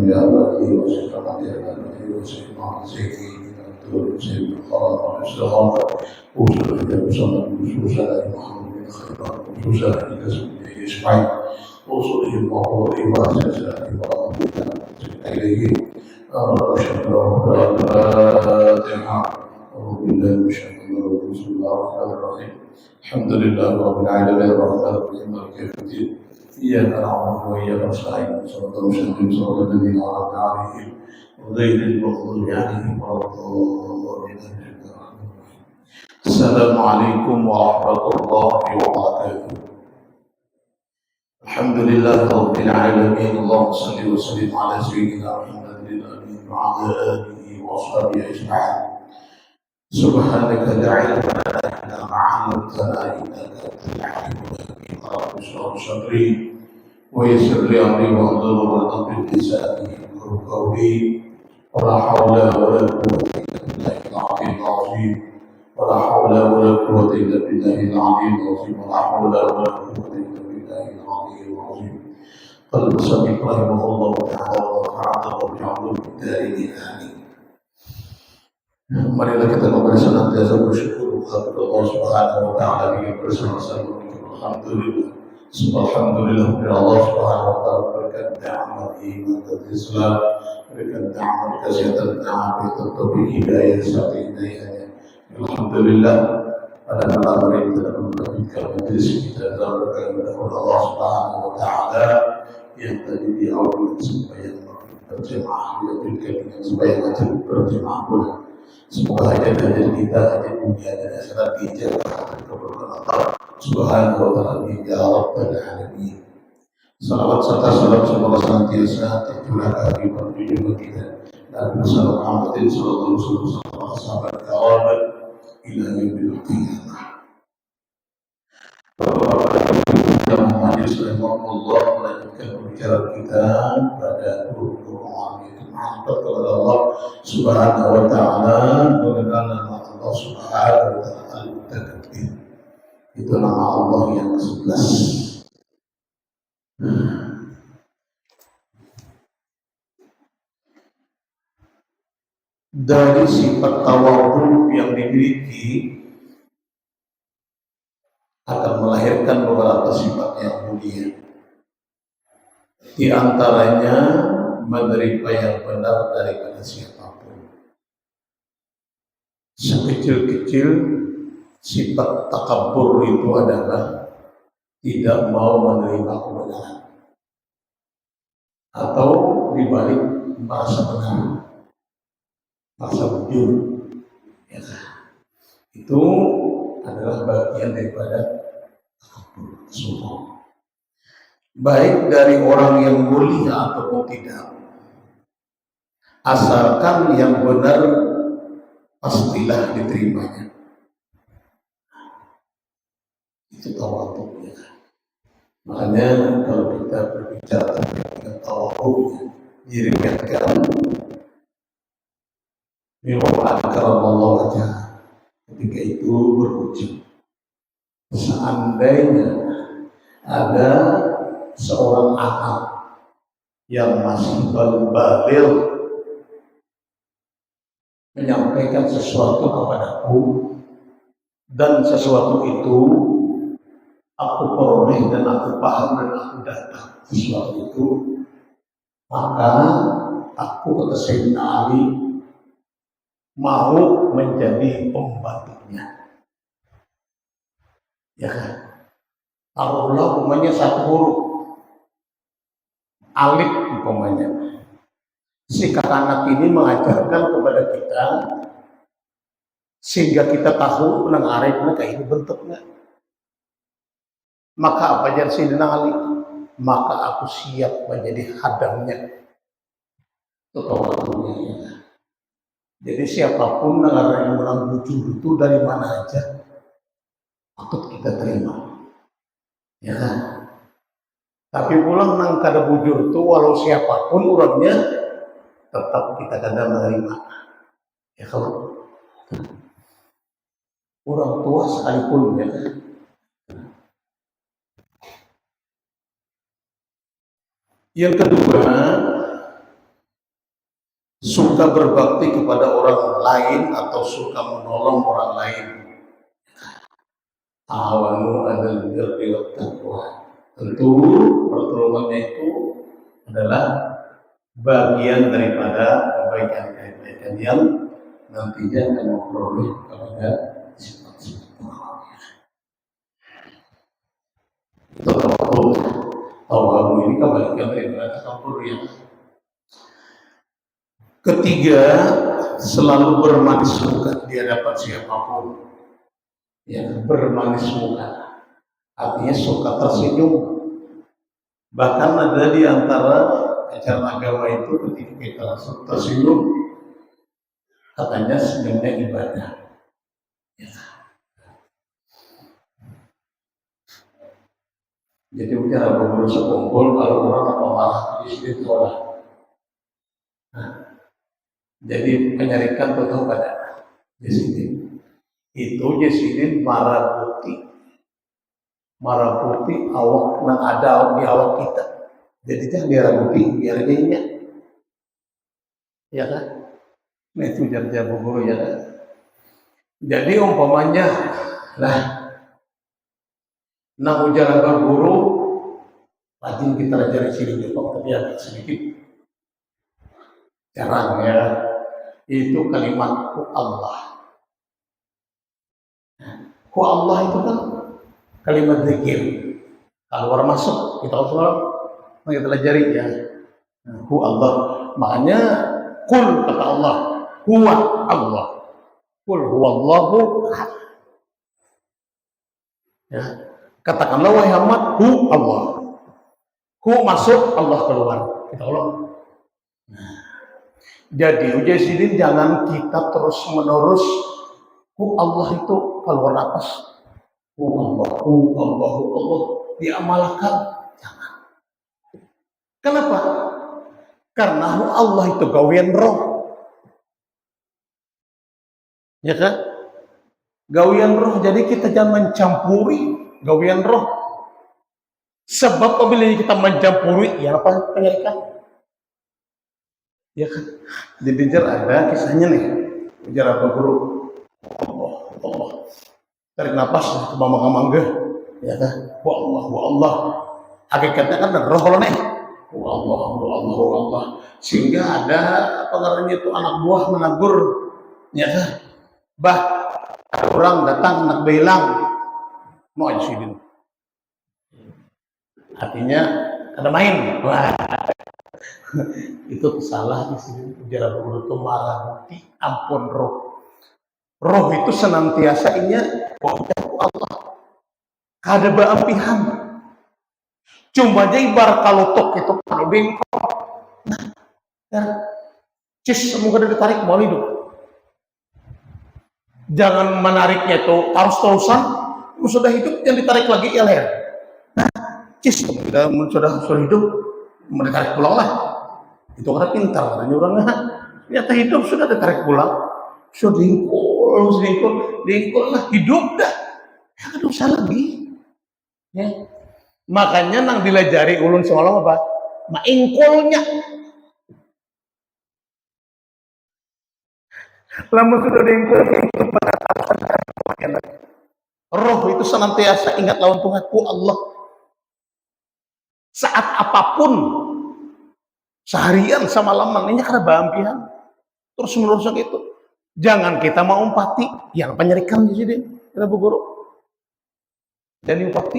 بآبائه وشفقة أبائه وسيدنا سيدنا سيد الخلق والإسلام وصلى وسلم وصلى محمد بن خيرات وصلى إلى سبيله أجمعين وصلى الله وسلم إليه شكرا الفاتحة أعوذ بالله من الشيطان الرجيم بسم الله الرحمن الرحيم الحمد لله رب العالمين الرحمن الرحيم مالك يوم الدين إياك نعبد وإياك نستعين صراط المستقيم صراط الذين أنعمت عليهم غير المغضوب عليهم ولا الضالين. السلام عليكم ورحمة الله وبركاته. الحمد لله رب العالمين اللهم صل وسلم على سيدنا محمد الأمين وعلى آله وأصحابه أجمعين. سبحانك لا علم لنا إلا ما علمتنا إنك أنت العليم الحكيم. رب اشرح لي صدري ويسر لي أمري واحلل عقدة من لساني يفقهوا قولي ولا حول ولا قوة إلا بالله العلي العظيم ولا حول ولا قوة إلا بالله العلي العظيم ولا حول ولا قوة إلا بالله العلي العظيم. قال المصنف رحمه الله تعالى ونفعنا الله بعلوم الدارين آمين. Marilah kita kembali senantiasa bersyukur kepada Allah Subhanahu wa taala dengan bersama-sama alhamdulillah. Alhamdulillah kepada Allah Subhanahu wa taala berikan nikmat iman dan Islam, berikan nikmat kesehatan, nikmat taufik hidayah serta hidayahnya. Alhamdulillah pada malam hari ini telah memberikan majelis kita dalam kepada Allah Subhanahu wa taala yang tadi diawali supaya berjemaah dengan supaya macam berjemaah pula. Semoga hajat kita, hajat dunia dan akhirat dijauhkan keberkahan Allah Subhanahu wa taala ya Rabbal alamin. Salawat serta salam semoga senantiasa tercurah bagi junjungan kita Nabi Muhammad sallallahu alaihi wasallam sahabat kerabat ila yaumil qiyamah. Bapak-bapak yang majelis rahimahullah melanjutkan pembicaraan kita pada rukun mantap kepada Allah Subhanahu wa taala mengenal nama Allah Subhanahu wa taala Al-Mutakabbir. Itu nama Allah yang ke-11. Dari sifat tawadhu yang dimiliki akan melahirkan beberapa sifat yang mulia. Di antaranya menerima yang benar daripada siapapun. Sekecil-kecil sifat takabur itu adalah tidak mau menerima kebenaran atau dibalik merasa benar, merasa bujur. Ya, itu adalah bagian daripada takabur, sombong. Baik dari orang yang mulia ataupun tidak, asalkan yang benar pastilah diterimanya. Itu tawadhu ya. Makanya kalau kita berbicara tentang tawadhu diriwayatkan mimma akramallahu wajah. Ketika itu berucap, seandainya ada seorang anak yang masih belum baligh menyampaikan sesuatu kepadaku dan sesuatu itu aku peroleh dan aku paham dan aku datang sesuatu itu, maka aku kata Sayyidina Ali mau menjadi pembantunya. Ya kan? Taruhlah umpamanya satu huruf alif umpamanya. Si kakak anak ini mengajarkan kepada kita sehingga kita tahu nang arifnya kayak ini bentuknya. Maka apa jadi Sayyidina Ali? Maka aku siap menjadi hadamnya. Itu tawadhunya. Jadi siapapun yang menang bujur itu dari mana aja patut kita terima. Ya kan? Tapi pulang nang kada bujur itu walau siapapun orangnya tetap kita kada menerima. Ya kalau orang tua sekalipun ya. Yang kedua, suka berbakti kepada orang lain atau suka menolong orang lain. Awanu adalah birri wat taqwa. Tentu pertolongannya itu adalah bagian daripada kebaikan-kebaikan yang nantinya akan memperoleh kepada sifat-sifat Allah. Itu tawadhu ini kebaikan daripada takabur yang ketiga, selalu bermanis muka di hadapan siapapun. Ya, bermanis muka artinya suka tersenyum. Bahkan ada di antara ajaran agama itu ketika kita langsung tersenyum, katanya senyumnya ibadah. Ya. Jadi bicara berburu sekumpul, kalau orang apa marah di sini tolak. Nah, jadi penyarikan tahu pada di sini. Itu Yesidin marah putih awak yang ada di awak kita. Jadi jangan biar putih, biar gayanya. Ya kan? Nah itu jar-jar guru ya kan? Jadi umpamanya lah, nak ujar guru, rajin kita ajar sini juga, tapi agak sedikit jarang ya. Itu kalimat Allah. Ku Allah itu kan kalimat zikir. Kalau orang masuk kita harus kita pelajari ya. Hu Allah. Maknanya kul kata Allah. Huwa Allah. Kul huwallahu ahad. Ya. Katakanlah wahai Muhammad, hu Allah. Hu masuk, Allah keluar. Kita ulang. Nah. Jadi Ujaizidin jangan kita terus menerus Allah itu keluar nafas. Allah diamalkan. Jangan. Kenapa? Karena Allah itu gawian roh. Ya kan? Gawian roh. Jadi kita jangan mencampuri gawian roh. Sebab apabila kita mencampuri, ya apa penyarikan? Ya kan? Jadi ada kisahnya nih. Ujar apa guru? Allah. Tarik nafas ke mangga, ya kan? Wa Allah. Hakikatnya kan roh nih. Wa Allah. Sehingga ada apa namanya itu anak buah menegur, ya kan? Bah, orang datang nak bilang, mau Sidin. Artinya ada main. Wah. Itu salah di sini. Ujar guru itu marah, ampun roh. Roh itu senantiasa inya Allah. Kada beampihan. Cuma aja ibarat kalau tok itu kan bengkok. Nah, ya. Cis semoga ditarik mau hidup. Jangan menariknya itu terus-terusan. Sudah hidup yang ditarik lagi ya leher. Nah, cis kita sudah hidup mau ditarik pulang lah. Itu orang pintar, karena orangnya ternyata hidup sudah ditarik pulang. Sudah diingkul lah, hidup dah. Ya kan usah lagi. Ya. Makanya nang dilajari ulun semalam apa? Maingkulnya. Lama sudah diingkul, roh itu senantiasa ingat lawan Tuhanku Allah. Saat apapun, seharian sama laman, ini karena bampihan. Terus menerus gitu. Jangan kita mau umpati, yang penyerikan di sini, kita guru. Dan umpati.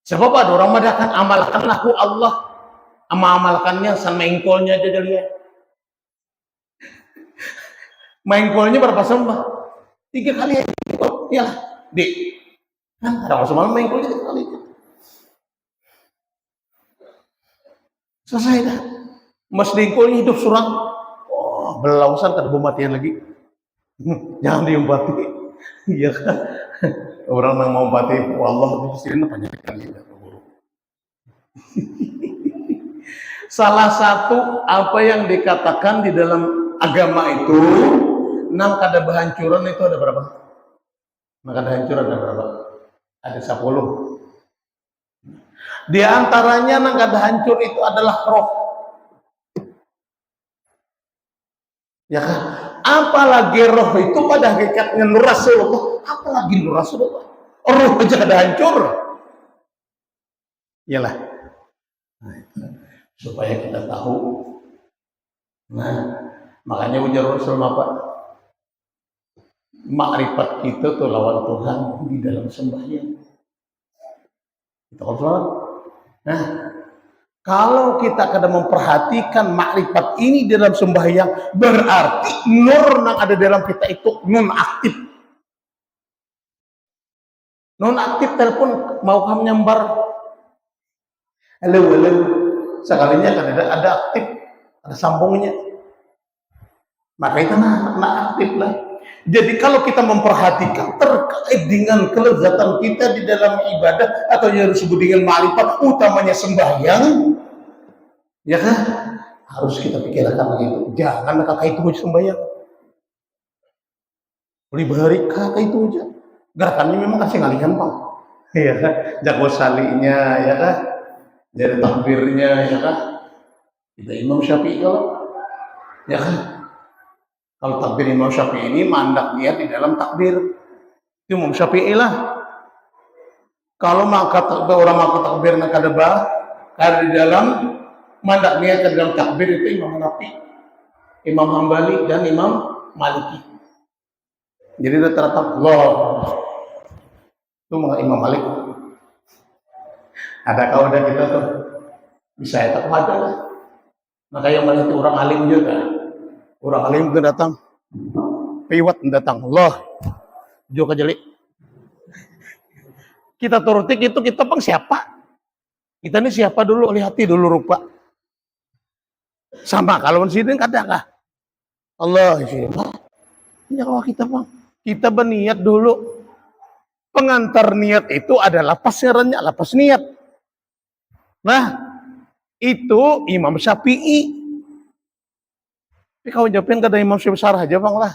Sebab ada orang madakan amalkan aku Allah, amalkannya sama engkolnya aja lihat. Mengkolnya berapa sembah? 3 kali ya. Ya, di. Kan ada semalam mengkolnya 3 kali. Selesai dah. Mas dengkolnya hidup surang. Belausan kada matian lagi. Jangan diumpati. Iya kan? Orang yang mau umpati Allah di sini penyakitkan dia guru. Salah satu apa yang dikatakan di dalam agama itu, nang kada berhancuran itu ada berapa? Nang kada hancur ada berapa? Ada 10. Di antaranya nang kada hancur itu adalah roh. Ya kan? Apalagi roh itu pada hakikatnya nur Rasulullah, apalagi nur Rasulullah. Roh aja kada hancur. Iyalah. Nah, itu. Supaya kita tahu. Nah, makanya ujar Rasul apa? Makrifat kita tuh lawan Tuhan di dalam sembahyang. Kita sholat. Nah, kalau kita kadang memperhatikan makrifat ini dalam sembahyang, berarti nur yang ada dalam kita itu non aktif. Non aktif telepon mau kamu nyambar. Halo, halo. Sekalinya kan ada aktif, ada sambungnya. Maka itu nah aktif lah. Jadi kalau kita memperhatikan terkait dengan kelezatan kita di dalam ibadah atau yang disebut dengan makrifat, utamanya sembahyang, ya kan? Harus kita pikirkan begitu. Jangan kakak itu aja sembahyang. Beli bahari kakak itu aja. Gerakannya memang kasih ngalihan pak. Iya kan? Jago salinya, ya kan? Jadi takbirnya, ya kan? Kita Imam Syafi'i kalau, ya kan? Kalau takbir Imam Syafi'i ini mandak niat di dalam takbir. Itu Imam Syafi'i lah. Kalau orang maka takbir nak ada di dalam mandak niat di dalam takbir itu Imam Hanafi, Imam Hambali dan Imam Maliki. Jadi dia terletak Allah. Itu Imam Malik. Ada kaudah kita tuh bisa tak ada lah. Maka yang mana itu orang alim juga. Orang alim itu datang, piwat datang, Allah, juga jeli. Kita turutik itu kita bang siapa? Kita ini siapa dulu? Lihati dulu rupa. Sama kalau sini kadang kah? Allah sih. Ya kalau kita bang, kita berniat dulu. Pengantar niat itu adalah pasirnya, lapas niat. Nah, itu Imam Syafi'i. Tapi kau jawabin kada Imam Syafi'i besar aja bang lah.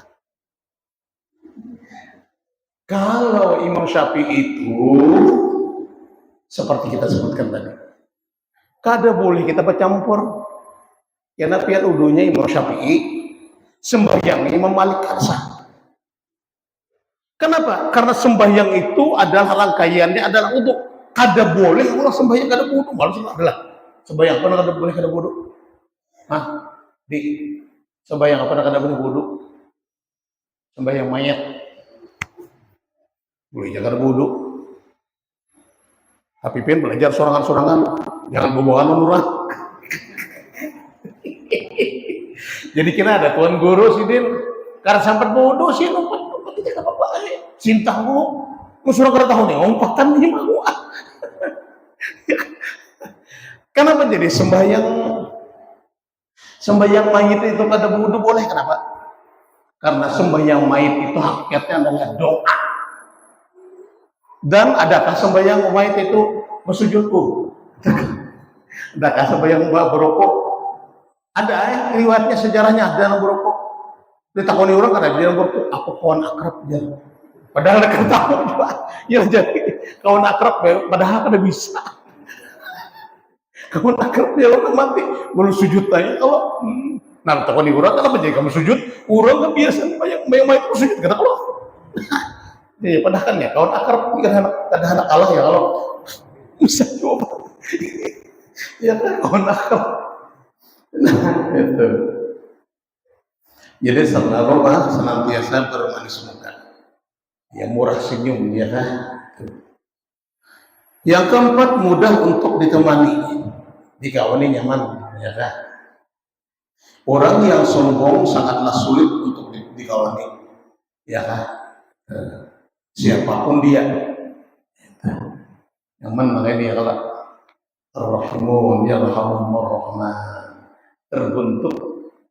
Kalau Imam Syafi'i itu seperti kita sebutkan tadi, kada boleh kita bercampur. Karena pian udunya Imam Syafi'i, sembahyang Imam Malik sah. Kenapa? Karena sembahyang itu adalah rangkaiannya adalah untuk kada boleh orang sembahyang kada wudu. Maksudnya adalah sembahyang apa kada boleh kada wudu? Hah? Di sembahyang apa kada boleh wudu? Sembahyang mayat. Boleh jaga wudu. Tapi pian belajar sorangan-sorangan, jangan bobogan menurut. Jadi kira ada tuan guru sih din, karena sampai wudu sih lompat tidak apa-apa. Cintamu, musuh kada tahu nih, ompatan ini mau. Kenapa jadi sembahyang mayit itu kada wudu boleh? Kenapa? Karena sembahyang mayit itu hakikatnya adalah doa. Dan adakah sembahyang mayit itu bersujudku? Adakah sembahyang berokok? Ada riwayatnya sejarahnya ada yang berokok. Ditakoni orang kada dia berokok, aku kawan akrab dia. Padahal mereka tahu ya jadi kawan akrab padahal kada bisa. Kawan akrab dia orang mati belum sujud tanya kalau nah takoni orang kenapa jadi kamu sujud? Orang kan biasa banyak mayit sujud kata Allah. Ya padahal kan ya kawan akrab kada anak Allah ya kalau bisa coba. Ya kan kawan akrab. Nah, itu. Jadi sallallahu senantiasa bermanis muka. Ya murah senyum ya kan. Yang keempat mudah untuk ditemani, dikawani nyaman ya kan. Orang yang sombong sangatlah sulit untuk dikawani ya kan. Siapapun dia. Nyaman makanya dia kalau Ar-Rahimun yarhamur rahman. Terbentuk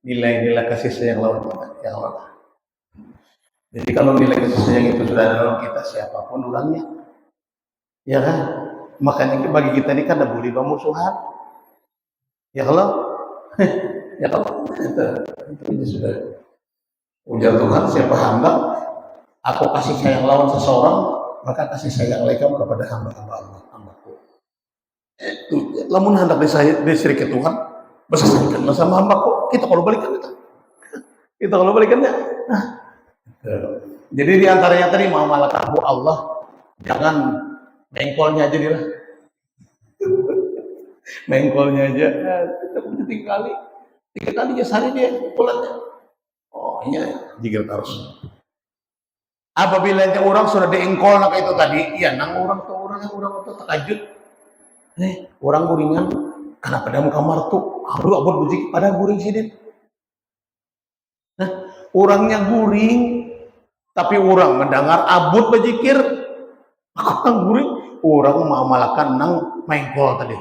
nilai-nilai kasih sayang lawan kita ya Allah. Jadi kalau nilai kasih sayang itu sudah ada dalam kita siapapun orangnya, ya kan? Makanya bagi kita ini kan ada boleh bermusuhan, ya kalau, ya kalau itu sudah ujar Tuhan siapa hamba, aku kasih sayang lawan seseorang, maka kasih sayang lagi kepada hamba-hamba Allah, hambaku. Itu, lamun hendak disyirik ke Tuhan. Bersama hamba kok kita kalau balikan kita Itu kalau balikannya. Nah, jadi di antaranya tadi muamalah Allah, jangan mengkolnya aja dia. Mengkolnya aja. Tiga kali ya sehari dia pulannya. Oh iya, jika terus. Apabila orang sudah diengkol nak itu tadi, iya nang orang itu terkejut. Orang guringan karena pada kamar tuh, aku abot buzik pada guring sini. Nah, orangnya guring, tapi orang mendengar abut bajikir, orang guring, orang mengamalkan nang mengkol tadi.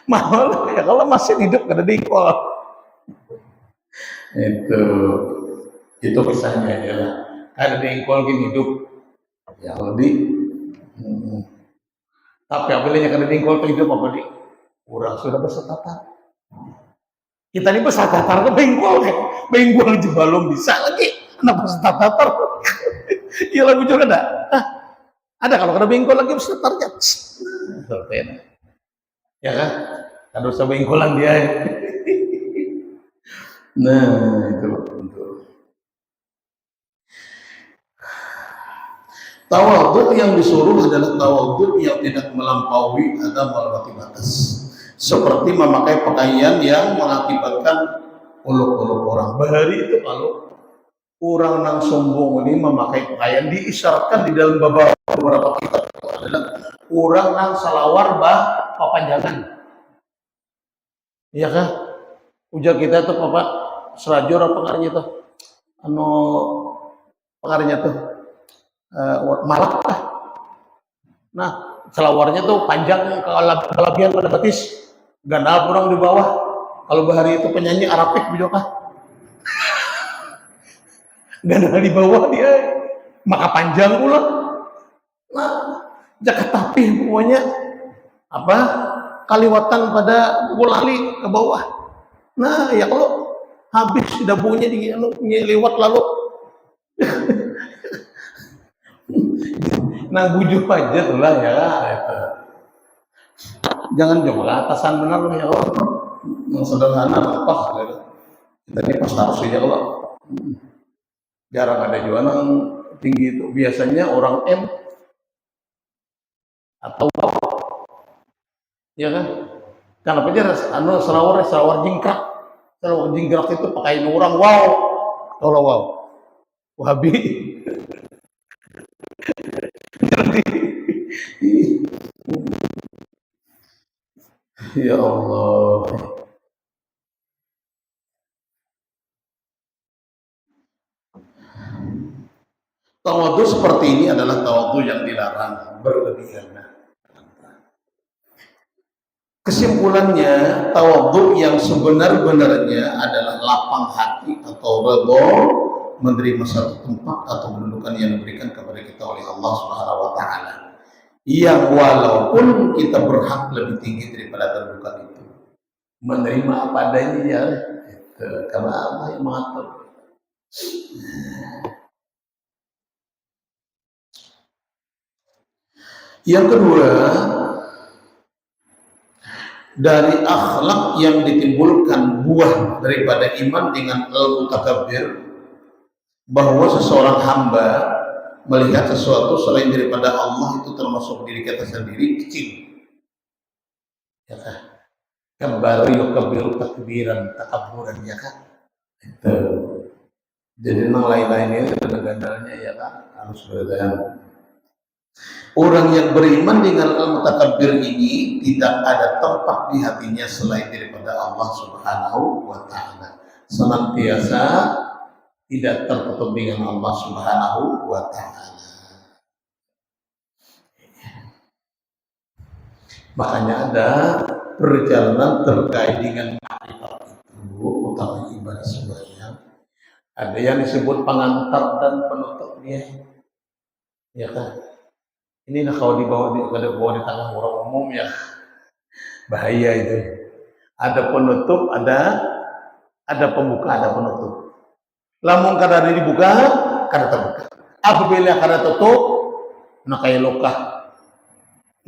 Mahal ya kalau masih hidup kada diengkol. Itu kisahnya ya. Kada diengkol gini hidup ya lebih. Tapi apabila kada diengkol hidup apa di? Orang sudah bersetatar. Kita ini bersetatar ke bengkol kan? Bengkol aja belum bisa lagi. Kenapa bersetatar? Iya lagu juga ada. Ada kalau kada bengkol lagi bersetatar ya. Ya kan? Kada usah bengkolan dia. Nah, itu. Tawadhu yang disuruh adalah tawadhu yang tidak melampaui atau melewati batas. Seperti memakai pakaian yang mengakibatkan uluk-uluk orang. Bahari itu kalau orang yang sombong ini memakai pakaian diisyaratkan di dalam beberapa kitab itu adalah orang yang salawar papanjangan. Iya kan? Ujar kita itu apa? Serajur apa pengarnya tuh? Pengarnya tuh malak lah. Nah, selawarnya tuh panjang kelebihan pada betis. Ganda kurang di bawah. Kalau bahari itu penyanyi Arabik bijokah. Ganda di bawah dia. Maka panjang pula. Nah, jaket tapih pokoknya apa? Kaliwatan pada bulali ke bawah. Nah, ya kalau habis sudah punya di lewat lalu. Nah, bujuk aja tuh lah ya. Jangan coba atasan benar ya Allah. Yang sederhana apa? Kita ini pas harus ya Allah. Jarang ada juga yang tinggi itu. Biasanya orang M atau ya kan? Karena aja selawar jingkrak. Selawar jingkrak itu pakai orang wow. Kalau wow. Wahabi. Ya Allah. Tawadhu seperti ini adalah tawadhu yang dilarang berlebihan. Kesimpulannya, tawadhu yang sebenar-benarnya adalah lapang hati atau redha menerima satu tempat atau kedudukan yang diberikan kepada kita oleh Allah Subhanahu wa taala. Yang walaupun kita berhak lebih tinggi daripada kedudukan itu. Menerima apa adanya ya. Karena Allah yang mengatur. Yang kedua, dari akhlak yang ditimbulkan buah daripada iman dengan al-mutakabbir, bahwa seseorang hamba melihat sesuatu selain daripada Allah itu termasuk diri kita sendiri kecil. Ya kan? Kabaru yukabbiru takbiran takabburan ya kan? Itu. Jadi yang lain-lainnya gandalnya ya kan harus berbeda. Orang yang beriman dengan al-mutakabbir ini tidak ada tempat di hatinya selain daripada Allah Subhanahu wa taala. Senantiasa tidak tertutup dengan Allah Subhanahu wa taala. Makanya ada perjalanan terkait dengan makrifat itu, utama ibadah sembahyang. Ada yang disebut pengantar dan penutup dia. Ya kan? Ini kalau dibawa di tangan orang umum ya bahaya itu. Ada penutup, ada pembuka, ada penutup. Lamun kada dibuka, kada terbuka. Apabila kada tutup, nak kaya lokah.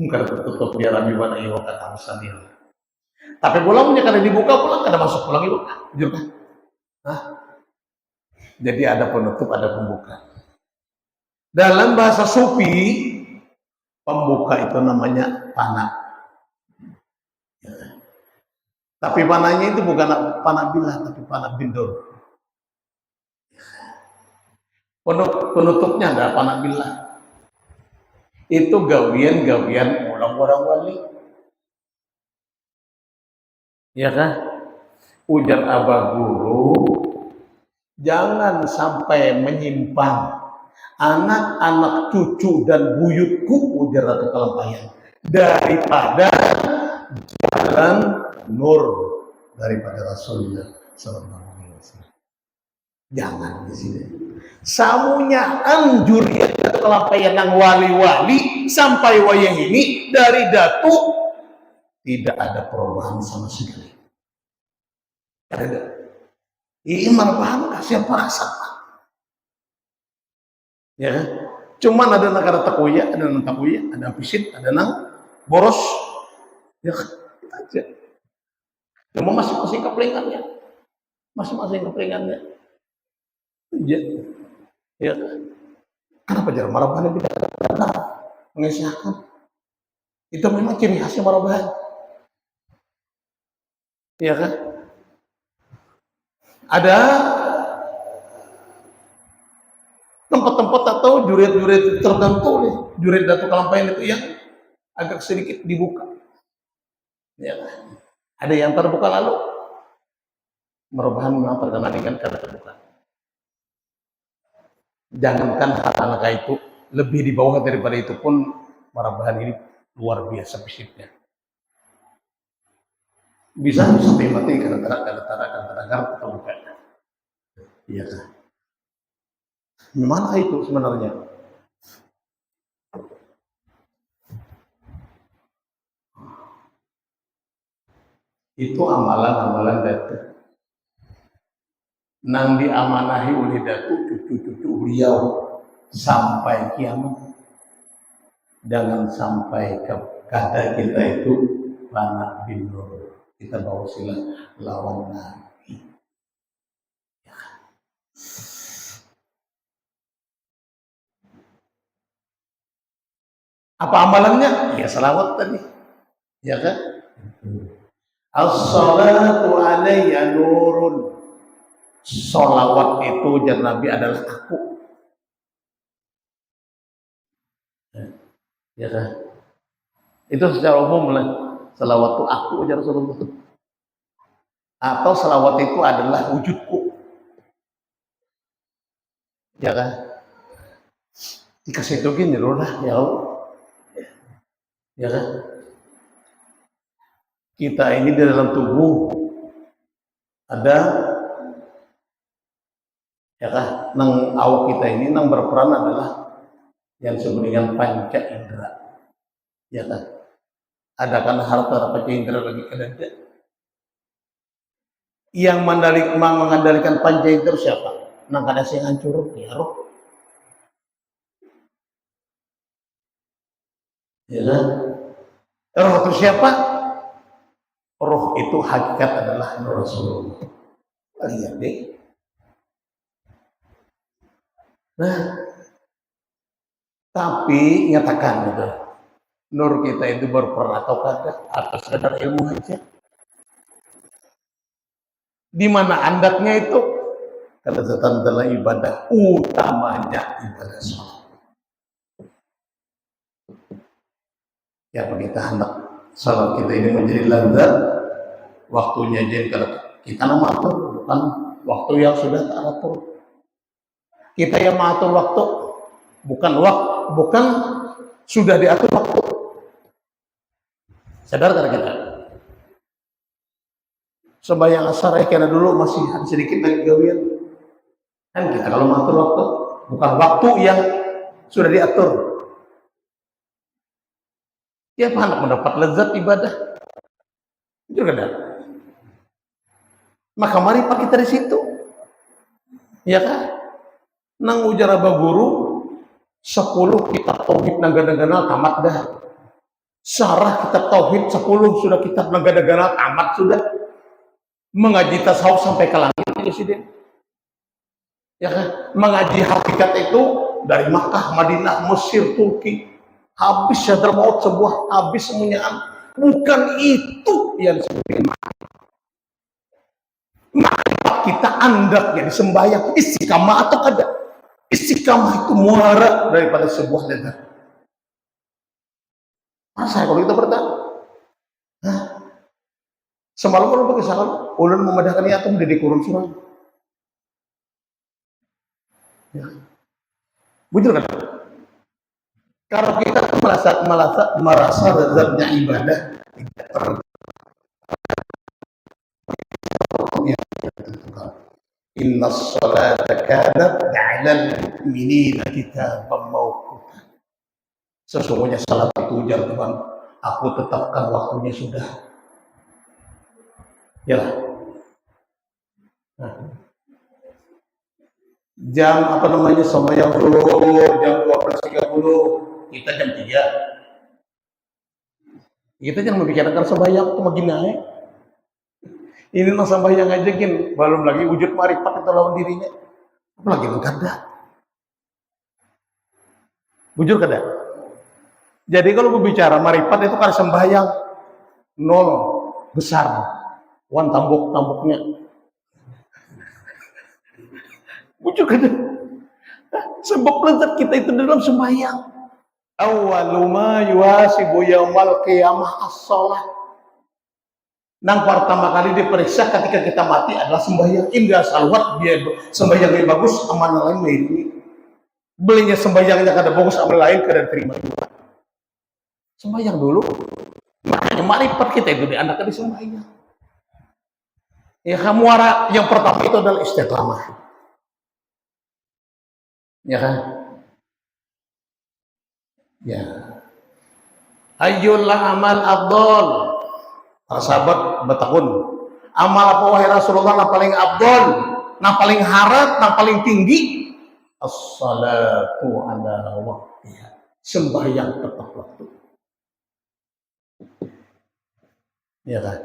Kada tertutup biar abi wana iwa kata musanil. Tapi pulangnya kada dibuka pulang, kada masuk pulang ibu. Jujur kan? Hah? Jadi ada penutup, ada pembuka. Dalam bahasa Sufi, pembuka itu namanya panah. Tapi panahnya itu bukan panah bilah, tapi panah bindur. Penutupnya ada panah bilah. Itu gawian-gawian orang wali. Ya kan? Ujar Abah Guru, jangan sampai menyimpang anak-anak cucu dan buyutku, ujar Ratu Kalampayan, daripada jalan nur daripada Rasulullah Sallallahu Alaihi Wasallam. Jangan di sini. Samunya anjur ya Ratu Kalampayan yang wali-wali sampai wayang ini dari Datu tidak ada perubahan sama sekali. Ada. Ini marbahan kasih perasa. Ya, cuman ada negara takuya, ada nang takuya, ada pisit, ada nang boros. Ya, aja. Cuma masing-masing keplingannya. Masing-masing keplingannya. Ya. Ya. Kenapa jarang marbahan tidak ada mengisahkan? Itu memang ciri khasnya marbahan. Iya kan? Ada tempat-tempat atau jurid-jurid tertentu nih, jurid Datu Kalampayan itu yang agak sedikit dibuka. Ya kan? Ada yang terbuka lalu. Marbahan memang terkenal dengan kata terbuka. Jangankan hal itu lebih di bawah daripada itu pun marbahan ini luar biasa fisiknya. Bisa sampai mati karena tarak terbuka. Iya kan? Gimana itu sebenarnya? Itu amalan-amalan Datu. Nang diamanahi oleh Datu cucu-cucu beliau sampai kiamat. Jangan sampai kata kita itu panah bin nur. Kita bawa sila lawan Nabi. Ya. Apa amalannya? Ya salawat tadi. Ya kan? As-salatu alayya nurun. Salawat itu jar Nabi adalah aku. Ya kan? Itu secara umum lah. Salawat itu aku jar Rasulullah. Atau salawat itu adalah wujudku. Ya kan? Dikasih itu gini loh lah ya. Ya kan? Kita ini di dalam tubuh ada ya kan, nang awak kita ini nang berperan adalah yang disebut dengan panca indera. Ya kan? Ada kan harta panca indera lagi ada. Yang mengandalkan panca indera siapa? Nang kada sing hancur ya roh. Ya kan? Roh itu siapa? Roh itu hakikat adalah Rasulullah. Lihat deh. Nah, tapi nyatakan gitu. Nur kita itu berperan atau kada atas kadar ilmu aja. Di mana andaknya itu kata setan adalah ibadah utamanya ibadah sholat. Ya kita hendak salat kita ini menjadi lazat, waktunya jadi kalau kita mengatur bukan waktu yang sudah teratur. Kita yang mengatur waktu bukan sudah diatur waktu. Sadar kan kita? Sembahyang asar karena dulu masih sedikit lagi gawian. Kan kita kalau mengatur waktu bukan waktu yang sudah diatur. Tiap anak mendapat lezat ibadah. Jujur kan? Maka mari pak kita di situ. Ya kan? Nang ujar Abah Guru 10 kitab tauhid nang gana-gana tamat dah. Syarah kitab tauhid 10 sudah, kitab negara-negara tamat sudah. Mengaji tasawuf sampai ke langit presiden. Ya kan? Mengaji hakikat itu dari Makkah, Madinah, Mesir, Turki. Habis syadar maut sebuah, habis semuanya. Bukan itu yang disebut makrifat. Kita andaknya di sembahyang istiqamah atau kada. Istiqamah itu muara daripada sebuah ledak. Masa kalau kita bertanya, semalam orang pakai sakal, ulun memadahkan atom di kurun surau. Ya. Bujur kan? Kalau kita merasa zatnya ibadah, inna sholata kanat 'alal mu'minina kitaban mawquta. Sesungguhnya salat itu ujar Tuhan, aku tetapkan waktunya sudah. Ya. Nah. Jam sembahyang dulu jam 12.30, kita jam 3. Kita jangan membicarakan sembahyang itu makin naik. Ini mah sembahyang aja gin, belum lagi wujud marifat itu lawan dirinya. Apalagi kada. Bujur kada. Jadi kalau berbicara marifat itu kan sembahyang nol besar, wan tambuk-tambuknya. Bujur kada. Sebab lezat kita itu dalam sembahyang. Awwalu ma yuhasibu yaumal qiyamah as-shalah. Nang pertama kali diperiksa ketika kita mati adalah sembahyang. Indah salawat dia sembahyang yang bagus, amal lain ini. Belinya sembahyangnya kada bagus, amal lain kada terima. Sembahyang dulu. Makanya marifat kita itu diandalkan di sembahyang. Ya, muara yang pertama itu adalah istiqamah. Ya kan? Ya. Ayyul amal afdal. Para sahabat bertakun, amal apa wahai Rasulullah yang paling afdal, yang paling harat, yang paling tinggi? As-salatu ala waqtiha. Sembahyang tepat waktu. Ya kan?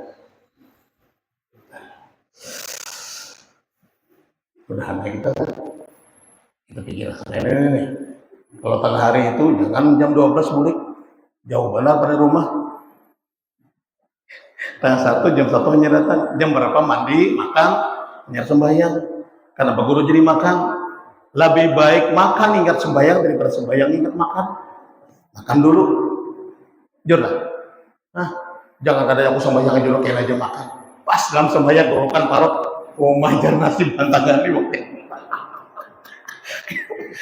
Mudah-mudahan kita pikir ini. Kalau tengah hari itu jangan jam 12 balik, jauh benar pada rumah. Tengah 1 jam 1 hanya datang, jam berapa mandi, makan, hanya sembahyang. Karena berguru jadi makan. Lebih baik makan ingat sembahyang daripada sembahyang ingat makan. Makan dulu. Jujur lah. Jangan ada aku sembahyang dulu kayak aja makan. Pas dalam sembahyang bukan parot. Oh majar nasib bantangan ini waktu.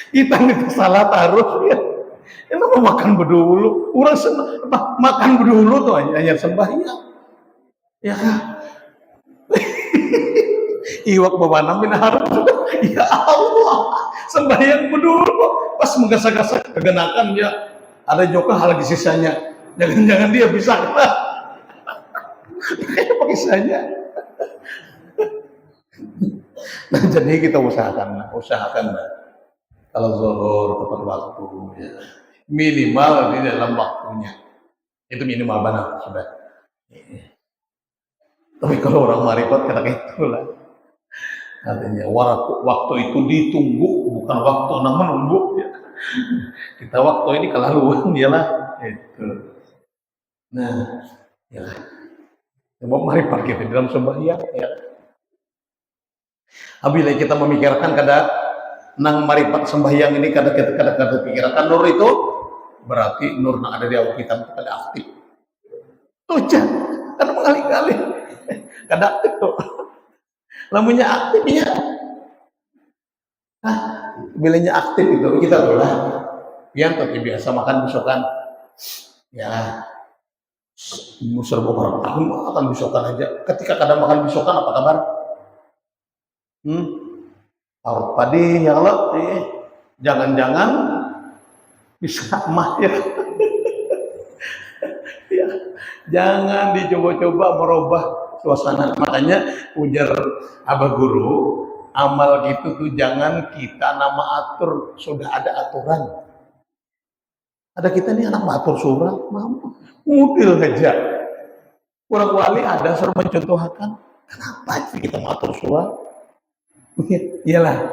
Kita nggak salah taruh ya. Ini mau makan berdulu. Orang makan berdulu tuh hanya sembahyang. Ya kan? Iwak babanam bin harap. Ya Allah, sembahyang berdulu. Pas menggasak-gasak kegenakan ya. Ada joka hal lagi sisanya. Jangan-jangan dia bisa lah. Kayak pakai saja. Nah, jadi kita usahakan. Kalau zuhur tepat waktu, ya. Minimal di dalam waktunya. Itu minimal benar sudah. Tapi kalau orang marifat kata itulah. Artinya waktu itu ditunggu, bukan waktu orang menunggu. Ya. Kita waktu ini kelaluan ialah itu. Nah, ya. Sebab marifat kita dalam sembahyang ya. Apabila kita memikirkan nang marifat sembahyang ini kada pikirkan nur itu berarti nur yang ada di awal kita itu kada aktif. Tujuan kada mengalih-alih. Kada aktif tuh. Lamunya aktifnya. Bilanya aktif itu kita tuh lah. Yang tapi biasa makan besokan. Ya. Musir beberapa tahun makan besokan aja. Ketika kadang makan besokan apa kabar? Parut padi ya Allah, jangan-jangan bisa mah ya. Ya. Jangan dicoba-coba merubah suasana. Makanya ujar Abah Guru, amal gitu tuh jangan kita nama atur, sudah ada aturan. Ada kita nih anak matur surah, mampu mudil aja. Kurang wali ada suruh mencontohkan. Kenapa kita matur surah? Iyalah,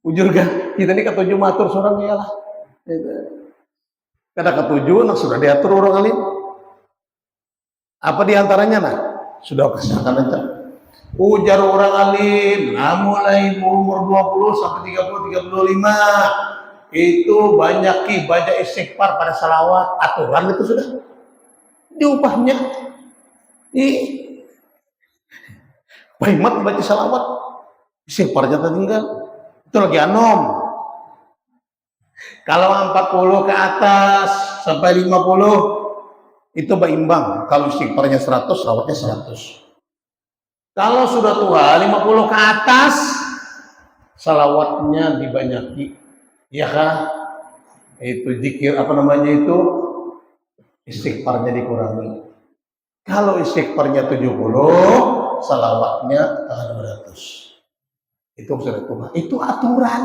ujur kan kita ini ketujuh matur surah iyalah. Kada ketujuh, nah sudah diatur orang alim. Apa diantaranya nah? Sudah pastikan aja. Ujar orang alim, nah mulai umur 20 sampai 30, 35 itu banyak baca istighfar pada salawat, aturan itu sudah diubahnya. Banyak baca salawat, istighfarnya tertinggal. Itu lagi anom. Kalau 40 ke atas sampai 50 itu berimbang. Kalau istighfarnya 100, salawatnya 100. Kalau sudah tua 50 ke atas salawatnya dibanyaki. Ya kan? Itu zikir apa namanya itu? Istighfarnya dikurangi. Kalau istighfarnya 70, salawatnya 200. Itu sudah tua. Itu aturan.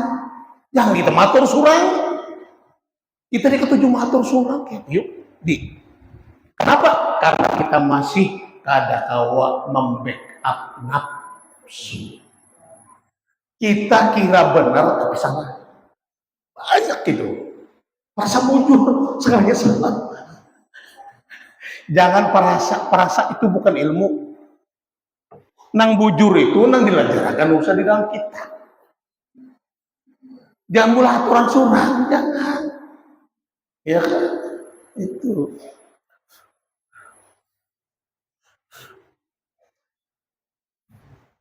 Jangan kita matur surang. Kita di ketujuh matur surang. Yuk, Kenapa? Karena kita masih kada kawa membackup nafsu. Kita kira benar tapi salah. Banyak gitu. Rasa bujur sekalinya salah. Jangan perasa itu bukan ilmu. Nang bujur itu nang dilanjarakan usah di dalam kita. Jangan mulai aturan surang, jangan. Ya kan? Itu.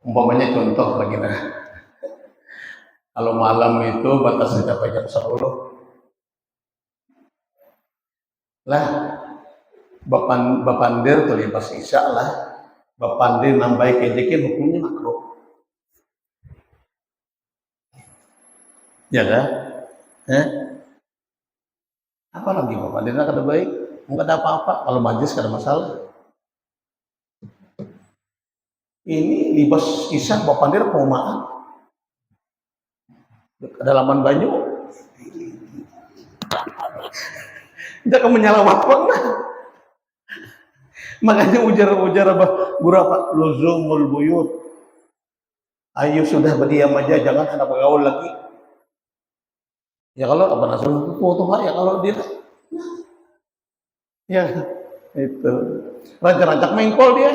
Umpamanya contoh lagi nah. Kalau malam itu batasnya sampai jam 10. Lah, bapandir tuh pas isya lah. Bapandir nambahi kejekin hukumnya makruh. Ya kan? Apa lagi bapandir kada baik? Enggak ada apa-apa. Kalau majlis kada masalah. Ini libas isya bapandir perumahan. Kedalaman banyu. Jangan menyalawatkan lah. Makanya ujar apa? Guru apa? Luzumul buyut. Ayo sudah berdiam aja, jangan ada pergaul lagi. Ya kalau apa nasul tuh ya kalau dia. Ya itu. Rancak mengkol dia.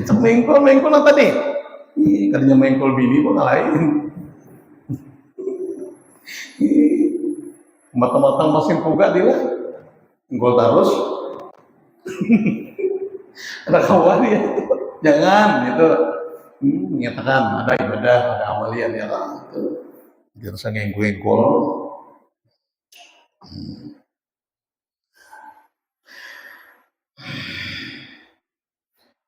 Mengkol tadi. Katanya mengkol bini pun lain. Matang-matang mesin puga dia. Enggol terus. Ada kawan dia. Jangan itu. Menyatakan ada ibadah, ada amalian ya lah. Jangan usah ngenggol.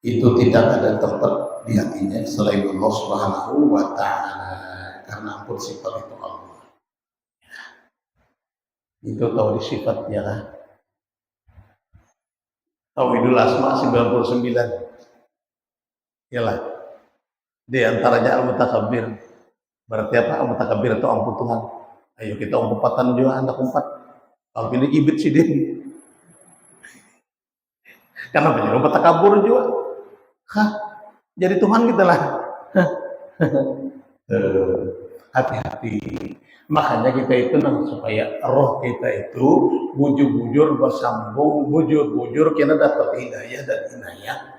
Itu tidak ada tempat di hatinya selain Allah Subhanahu wa Ta'ala, karena ampun sifat itu Allah. Itu tahu di sifatnya kan. Tauhidul Asma 99. Yalah. Di antaranya Al-Mutakabbir. Berarti apa? Al-Mutakabbir itu ampun Tuhan. Ayo kita umpatan juga anak umpat. Kalau ini ibit sih dia. Karena penyuruh Mutakabur juga. Hah? Jadi Tuhan kita lah. Hati-hati. Makanya kita itu supaya roh kita itu bujur-bujur bersambung, bujur-bujur kita dapat hidayah dan inayah.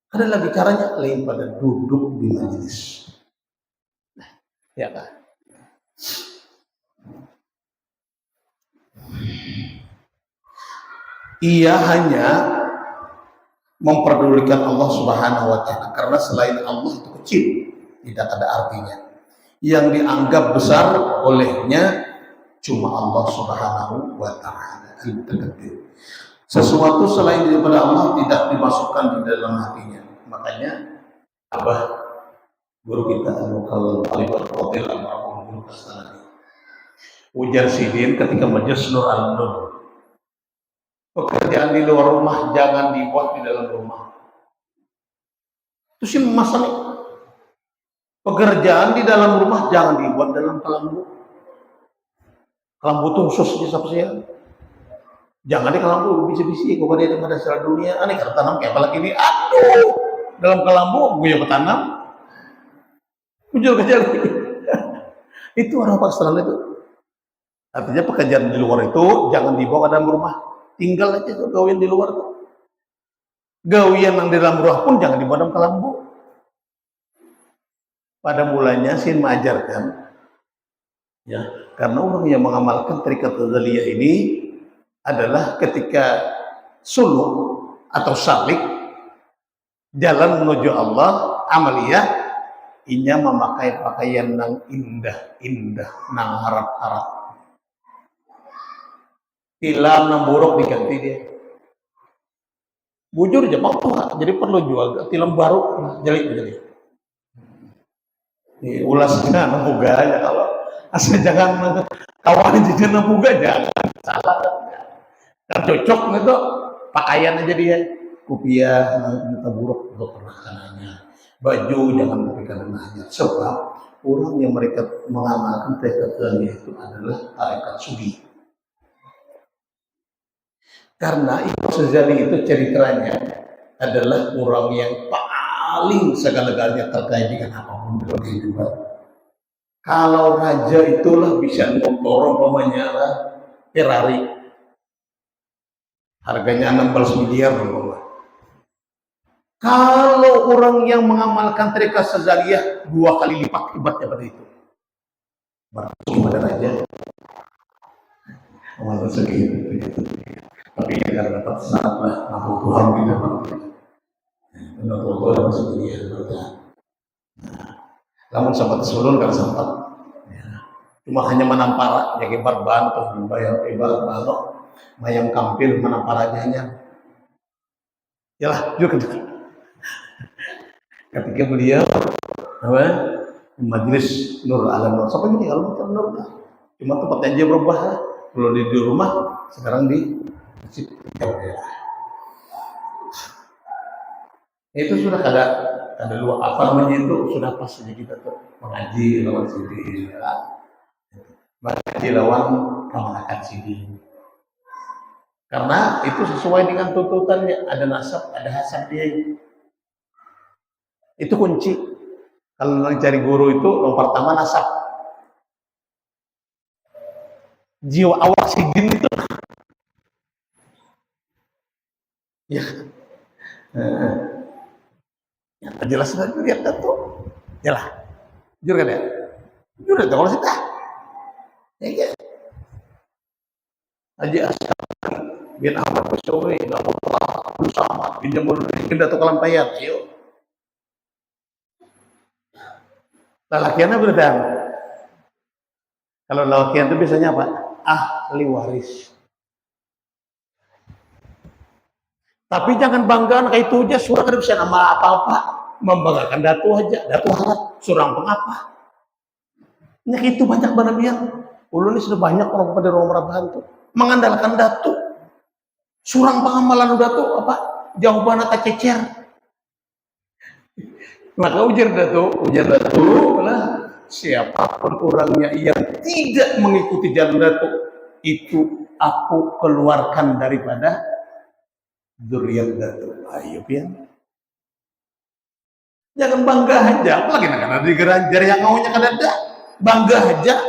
Ada lagi caranya lain pada duduk di majelis. Ya kan? Ia hanya memperdulikan Allah Subhanahu wa Ta'ala karena selain Allah itu kecil, tidak ada artinya. Yang dianggap besar olehnya cuma Allah Subhanahu wa Ta'ala. Sesuatu selain daripada Allah tidak dimasukkan di dalam hatinya. Makanya Abah guru kita Al-Mukallal Al-Fadil Al-Ma'ruf Guru Kastani ujar sidin ketika majelis Nur Al-Nur, pekerjaan di luar rumah jangan dibuat di dalam rumah. Itu sih masalah. Pekerjaan di dalam rumah jangan dibuat dalam kelambu. Kelambu tuh khusus siapa sih ya? Jangan deh kelambu bisi-bisi, kok dia ada masalah dunia. Aneh kalau tanam kayak apalagi ini, aduh, dalam kelambu gue yang bertanam, muncul kejali. Itu orang Pakistan itu. Artinya pekerjaan di luar itu jangan dibawa ke dalam rumah. Tinggal aja tuh gawian di luar tuh. Gawian yang di dalam rumah pun jangan dibawa dalam kelambu. Pada mulanya Sin mengajarkan, ya, karena orang yang mengamalkan tarikat Ghazaliyah ini adalah ketika suluk atau salik jalan menuju Allah, amaliyah inya memakai pakaian yang indah-indah, nang harap-harap. Tilam nang buruk diganti dia. Bujur aja tua, jadi perlu jual tilam baru, jadi. Ulasnya nembuga aja kalau asal jangan kawan jadi nembuga jangan salah kan cocok itu pakaian aja dia kupiah kita buruk untuk perlakanannya baju jangan perlakanannya sebab orang yang mereka mengamalkan tarikat itu adalah tarekat sufi karena Imam Ghazali itu ceritanya adalah orang yang paling segala-galanya terkait dengan apapun dalam kehidupan. Kalau raja itulah bisa motor umpamanya lah Ferrari harganya 16 miliar umpamanya. Kalau orang yang mengamalkan tarikat Ghazaliyah 2 kali lipat hebatnya pada itu. Berarti pada raja. Amal segitu. Tapi karena dapat sangat lah mampu Tuhan kita mampu. Benar Tuhan masih dunia namun sempat surun kan sempat ya. Cuma hanya menampar ya kibar bantu membayar kibar bantu mayang kampil menampar aja yalah juga ketika beliau apa majelis Nur Alam Nur sampai ini kalau Nur cuma tempatnya aja berubah kalau di rumah sekarang di masjid itu sudah ada luar apa namanya itu sudah pas saja kita tuh mengaji lawan sini ya. Mengaji lawan mengamalkan sini karena itu sesuai dengan tuntutannya ada nasab ada hasab dia itu kunci kalau orang cari guru itu yang pertama nasab jiwa awal sidin itu ya ya jelas tadi lihat itu jelas jujur kan ya jujur itu kalau kita ya aja bin Ahmad Basyawi Allah bersama pinjam pindah tuh kelampaian ayo lelakiannya berdam kalau lelakian itu biasanya apa ahli waris tapi jangan banggaan kayak itu aja surah kada bisa nama apa-apa membanggakan datu aja datu harat surang pengapa nyak itu banyak banabian ulu ini sudah banyak orang pada rumah bantu mengandalkan datu surang pengamalan datu apa jawabannya tak cecer maka ujar datu lah siapapun orangnya yang tidak mengikuti jalan datu itu aku keluarkan daripada Durian datu, ayo pian. Jangan bangga aja, apalagi nak di geranjar yang maunya kan ada, bangga aja.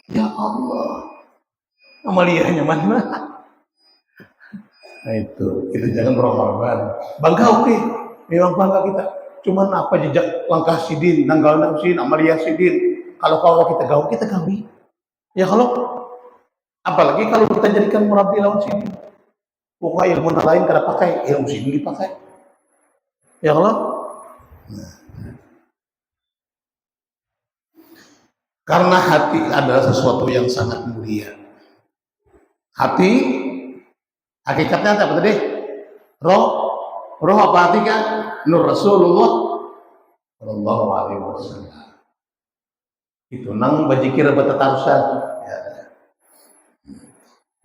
Ya Allah, amaliyahnya mana? Nah itu jangan berkorban. Bangga oke, memang bangga kita. Cuman apa jejak langkah sidin, nanggal sidin, amaliyah sidin. Kalau kita gawi. Ya kalau, apalagi kalau kita jadikan murabi lawan sidin. Pokoknya ilmu lain kada pakai, ilmu sini dipakai. Ya Allah. Karena hati adalah sesuatu yang sangat mulia. Hati hakikatnya apa tadi? Roh apa hati kan? Nur Rasulullah sallallahu alaihi wasallam. Itu nang bajikir betetarusan. Ya.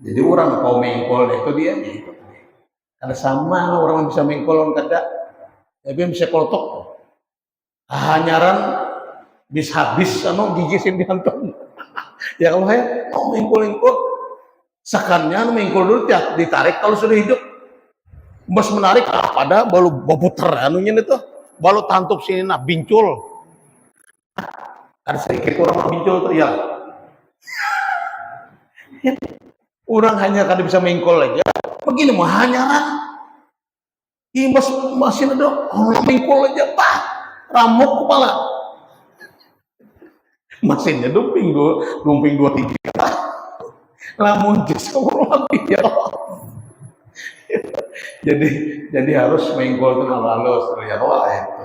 Jadi orang kau mengkol itu dia gitu. Ada sama orang yang bisa mengkol kada, tapi bisa kolotok. Hanyaran bis habis gigi sin dihantam. Ya kalau saya mau mengkul-mengkul, sakannya mengkul dulu ditarik kalau sudah hidup. Bos menarik pada baru baputer anunya itu, baru tantup sini nah bincul. Ada sedikit orang bincul tuh ya. Orang hanya kada bisa mengkol aja. Begini mah hanya imbas masih ada orang mengkol aja pak, ramuk kepala. Mesinnya dumping 2 3 lamun jis lagi ya. jadi harus mengkol itu halus ya wah itu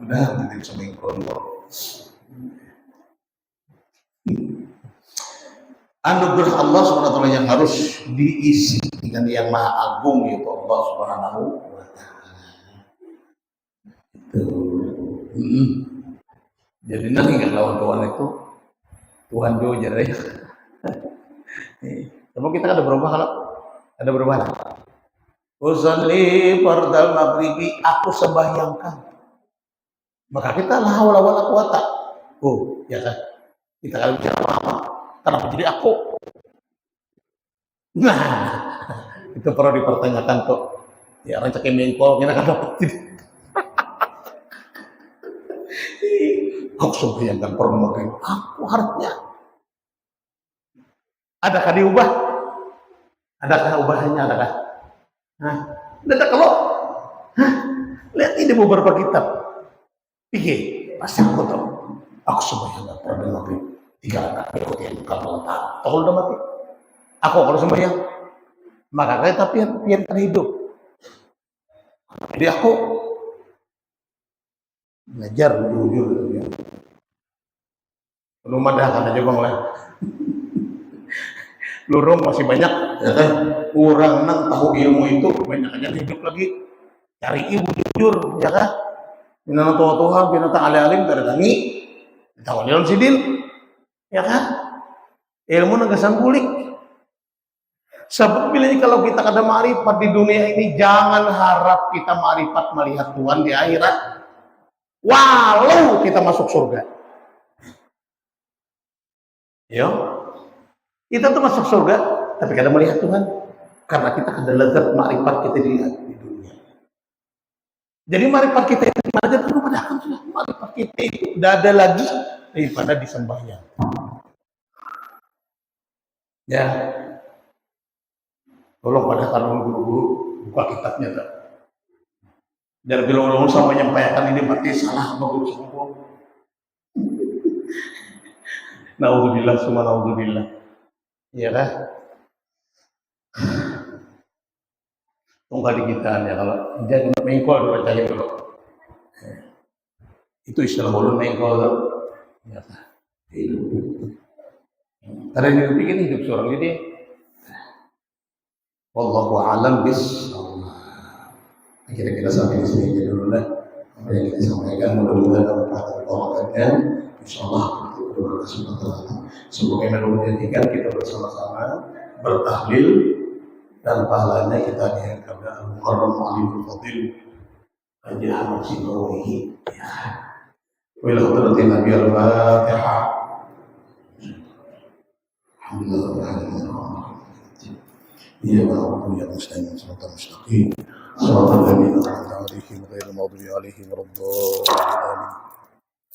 udah nanti bisa mengkol. Anugerah Allah SWT yang harus diisi dengan yang maha agung yaitu Allah Subhanahu wa Ta'ala. Jadi nanti kan lawan Tuhan itu Tuhan juga jadi. Tapi kita ada berubah kalau ada berubah. Usolli fardal maghribi, aku sembahyangkan. Maka kita la haula wala quwata. Oh, ya kan. Kita kalau bicara apa? Kenapa jadi aku? Nah, itu perlu dipertanyakan tuh. Ya orang cek mengkol kita kan dapat. Aku sembahyangkan fardal maghrib. Aku harusnya. Adakah diubah? Adakah ubahannya? Adakah? Nah, tidak kalau. Lihat ini beberapa kitab. Pikir, pasti aku tahu. Aku sembahyangkan fardal maghrib 3 rakaat berikut yang kalau tak tahu udah mati. Aku kalau sembahyang, maka kita pian hidup. Jadi aku belajar jujur ya. Belum ada kan aja bang lah. Lurung masih banyak ya kan? Orang nang tahu ilmu itu banyak aja hidup lagi cari ilmu jujur ya kan minang Tuhan binatang alim terdangi tahu dalam sidin ya kan ilmu nagasan kulik sebab bilanya kalau kita ada ma'rifat di dunia ini jangan harap kita ma'rifat melihat Tuhan di akhirat walau kita masuk surga yo kita tuh masuk surga, tapi kadang melihat Tuhan karena kita ada lezat ma'rifat kita dilihat di dunia. Jadi ma'rifat kita itu gimana aja perlu padahal sudah ma'rifat kita itu udah ada lagi daripada disembahyang. Ya, tolong pada kalau guru-guru buka kitabnya tak. Jangan bilang-bilang sama menyampaikan ini berarti salah sama guru semua. Naudzubillah, summa naudzubillah. Iya kan? Tunggal di kita ya kalau jangan mengkol dulu cari dulu. Itu istilah ulun mengkol tuh. Ya kan? Karena hidup ini hidup seorang jadi. Wallahu a'lam bishawab. Kira-kira sampai di sini aja dulu lah. Apa yang kita sampaikan mudah-mudahan dapat bermanfaat. Insyaallah semoga menjadikan kita bersama-sama bertahlil dan pahalanya kita lihat kepada Al-Mukarram Alimul Fadil Haji Ahmad Sibawahi. Wa ila hadratin Nabi al-Fatihah. Alhamdulillah. Ya Rabbi ya Mustaqim Shiratal Mustaqim. Shiratal ladzina an'amta 'alaihim ghairil maghdubi 'alaihim waladdallin.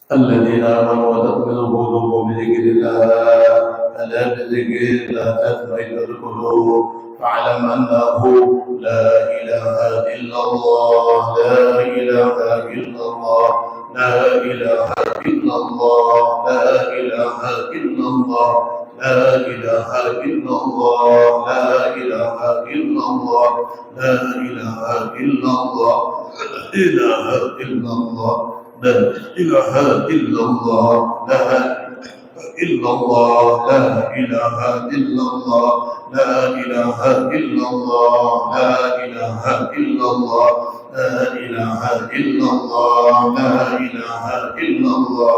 الذين آمنوا وتطمئن قلوبهم بذكر الله ألا بذكر الله تطمئن القلوب فاعلم أنه لا إله إلا الله لا إله إلا الله لا إله إلا الله لا إله إلا الله لا إله إلا الله لا إله إلا الله لا إله إلا الله لا إله إلا الله لا إله إلا الله لا إلا الله لا إله إلا الله لا إله إلا الله لا إله إلا الله لا إله إلا الله لا إله إلا الله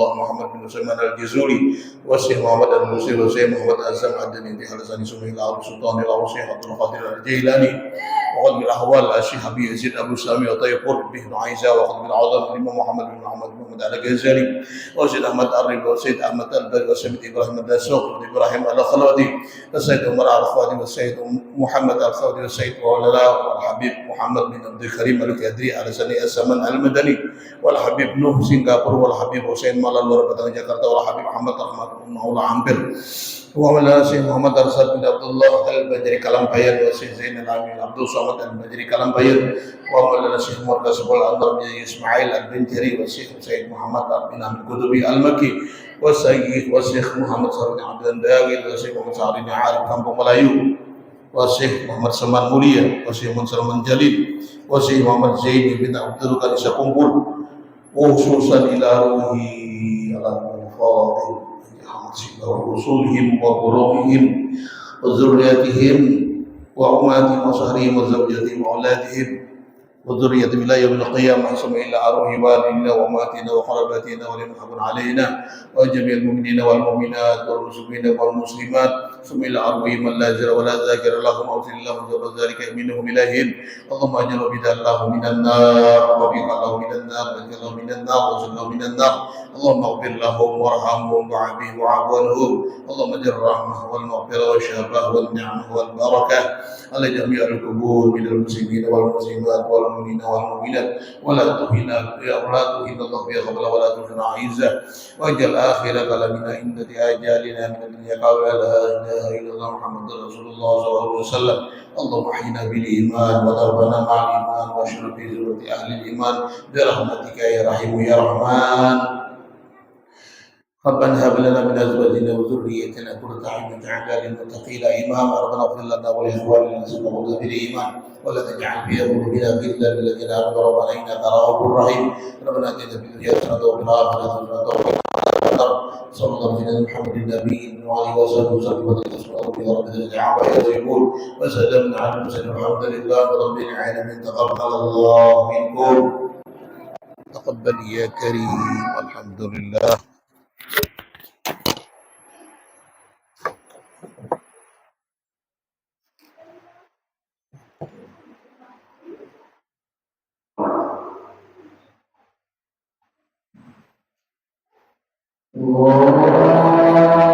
Abdullah Muhammad bin Sulaiman al-Jazuli wa Syekh Muhammad al-Musir wa Syekh Muhammad Azam Adani di Halasani Sumil al-Sultan al-Syekh Abdul Qadir al-Jailani وقد بالأحوال الشيخ أبي يزيد أبو سامي وطيب قرب بن عيسى وقد بالعظم الإمام محمد بن محمد على الغزالي وسيد أحمد الرب وسيد أحمد البري وسيد إبراهيم الدسوق وإبراهيم الخلودي وسيد عمر الخوادي وسيد محمد الخوادي وسيد ولا والحبيب محمد بن عبد الكريم الكادري على سنة الزمن المدني والحبيب نوح سنغافور والحبيب حسين مالال وربطان جاكرتا والحبيب محمد رحمة الله عامر وعلى سيد محمد أرسل بن عبد الله البدري كلام بيان وسيد زين العامل عبد الصمد البدري كلام بيان وعلى سيد مركز الأنظر بن إسماعيل البنتري وسيد سيد محمد بن عبد القدبي المكي والشيخ محمد صالح عبد الداغي والشيخ محمد صالح عارف kampung Melayu والشيخ محمد سلمان موليا والشيخ محمد سلمان جليل والشيخ محمد زين بن عبد القادر كومبول وخصوصا إلى روحي على الفاضل ورسولهم وقرونهم وذرياتهم وأماتهم وصهرهم وزوجاتهم وأولادهم وذريتهم إلى يوم القيامة ثم إلى أرواح والدينا وأماتنا وقراباتنا ولمن حق علينا وجميع المؤمنين والمؤمنات والمسلمين والمسلمات ثم إلى أرواح من لا زر ولا ذاكر لهم أغفر لهم ذنوب ذلك منهم إليهم اللهم أجر بنا الله من النار وبك الله من النار واجعله من النار وجعله من النار اللهم اغفر لهم وارحمهم وعافهم واعف عنهم اللهم اجر الرحمة والمغفرة والشفاء والنعمة والبركة على جميع القبور من المسلمين والمسلمات والمؤمنين والمؤمنات ولا تهنا الله في قبل ولا تهنا عزة واجعل آخر كلامنا عند أجالنا من الدنيا قول لا إله إلا الله محمد رسول الله صلى الله عليه وسلم اللهم احينا بالإيمان وتوفنا مع الإيمان واشرب في ذرة أهل الإيمان برحمتك يا رحيم يا رحمن ربنا هب لنا من ازواجنا وذريتنا قرة اعين واجعلنا للمتقين اماما ربنا اغفر لنا ولاخواننا الذين سبقونا بالايمان ولا تجعل في قلوبنا غلا للذين امنوا ربنا انك رؤوف رحيم ربنا اتنا في الدنيا حسنه وفي الاخره حسنه وقنا عذاب النار صلى الله على محمد النبي وعلى اله وصحبه وسلم وتسلم في رب العالمين يصفون وسلام على المرسلين والحمد لله رب العالمين تقبل الله منكم تقبل يا كريم الحمد لله Allah